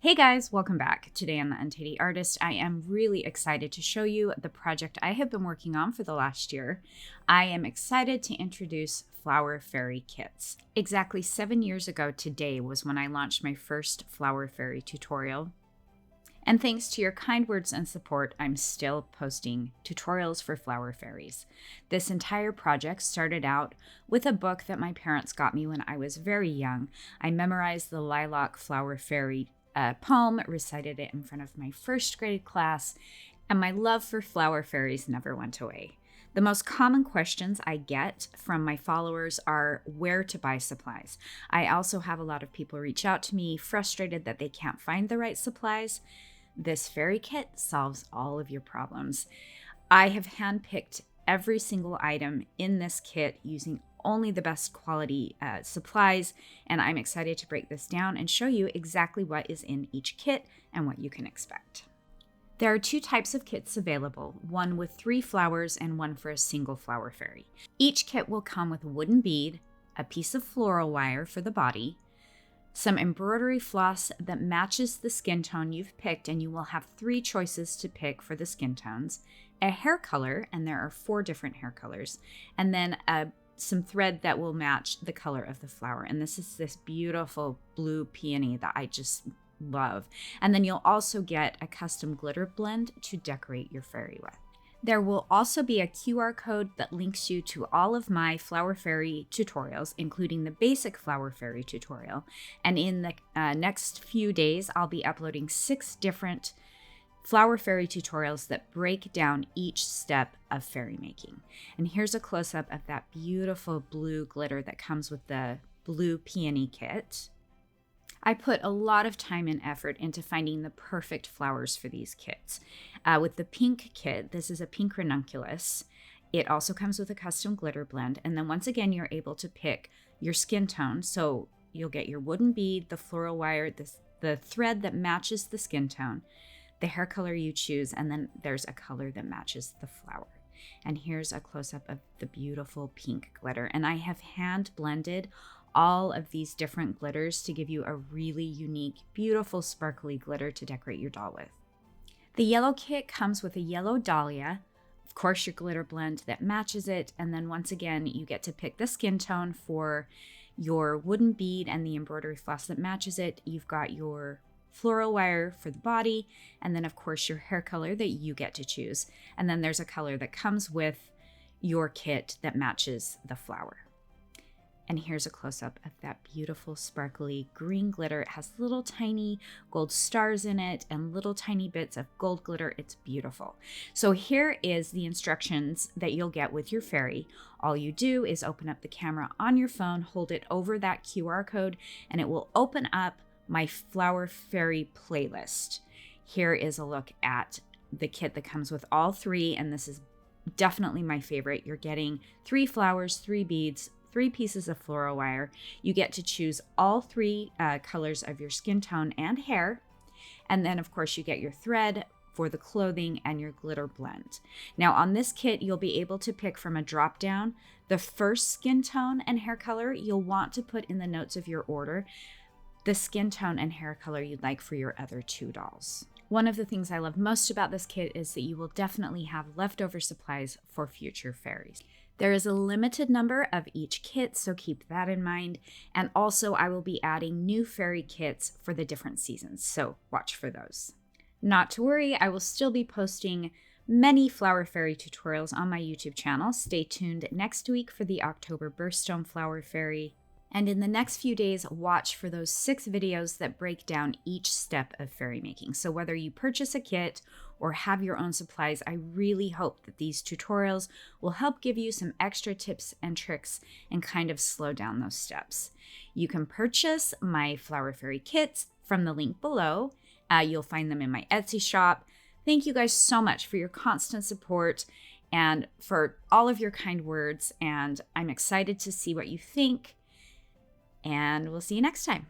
Hey guys, welcome back. Today on The Untitled Artist, I am really excited to show you the project I have been working on for the last year. I am excited to introduce Flower Fairy kits. Exactly 7 years ago today was when I launched my first Flower Fairy tutorial. And thanks to your kind words and support, I'm still posting tutorials for flower fairies. This entire project started out with a book that my parents got me when I was very young. I memorized the Lilac Flower Fairy poem, recited it in front of my first grade class, and my love for flower fairies never went away. The most common questions I get from my followers are where to buy supplies. I also have a lot of people reach out to me frustrated that they can't find the right supplies. This fairy kit solves all of your problems. I have handpicked every single item in this kit using only the best quality supplies, and I'm excited to break this down and show you exactly what is in each kit and what you can expect. There are 2 types of kits available, one with 3 flowers and one for a single flower fairy. Each kit will come with a wooden bead, a piece of floral wire for the body, some embroidery floss that matches the skin tone you've picked, and you will have 3 choices to pick for the skin tones, a hair color, and there are 4 different hair colors, and then some thread that will match the color of the flower. And this is this beautiful blue peony that I just love. And then you'll also get a custom glitter blend to decorate your fairy with. There will also be a QR code that links you to all of my Flower Fairy tutorials, including the basic Flower Fairy tutorial. And in the next few days, I'll be uploading 6 different Flower Fairy tutorials that break down each step of fairy making. And here's a close-up of that beautiful blue glitter that comes with the blue peony kit. I put a lot of time and effort into finding the perfect flowers for these kits. With the pink kit, this is a pink ranunculus. It also comes with a custom glitter blend. And then once again, you're able to pick your skin tone. So you'll get your wooden bead, the floral wire, the thread that matches the skin tone, the hair color you choose, and then there's a color that matches the flower. And here's a close-up of the beautiful pink glitter. And I have hand blended all of these different glitters to give you a really unique, beautiful, sparkly glitter to decorate your doll with. The yellow kit comes with a yellow dahlia, of course your glitter blend that matches it, and then once again you get to pick the skin tone for your wooden bead and the embroidery floss that matches it. You've got your floral wire for the body, and then of course your hair color that you get to choose. And then there's a color that comes with your kit that matches the flower. And here's a close-up of that beautiful sparkly green glitter. It has little tiny gold stars in it and little tiny bits of gold glitter. It's beautiful. So here is the instructions that you'll get with your fairy. All you do is open up the camera on your phone, hold it over that QR code, and it will open up my Flower Fairy playlist. Here is a look at the kit that comes with all 3, and this is definitely my favorite. You're getting 3 flowers, 3 beads, 3 pieces of floral wire. You get to choose all 3 colors of your skin tone and hair. And then of course you get your thread for the clothing and your glitter blend. Now on this kit, you'll be able to pick from a drop down the first skin tone and hair color you'll want to put in the notes of your order, the skin tone and hair color you'd like for your other 2 dolls. One of the things I love most about this kit is that you will definitely have leftover supplies for future fairies. There is a limited number of each kit, so keep that in mind. And also I will be adding new fairy kits for the different seasons, so watch for those. Not to worry, I will still be posting many Flower Fairy tutorials on my YouTube channel. Stay tuned next week for the October Birthstone Flower Fairy. And in the next few days, watch for those 6 videos that break down each step of fairy making. So whether you purchase a kit or have your own supplies, I really hope that these tutorials will help give you some extra tips and tricks and kind of slow down those steps. You can purchase my Flower Fairy kits from the link below. You'll find them in my Etsy shop. Thank you guys so much for your constant support and for all of your kind words. And I'm excited to see what you think. And we'll see you next time.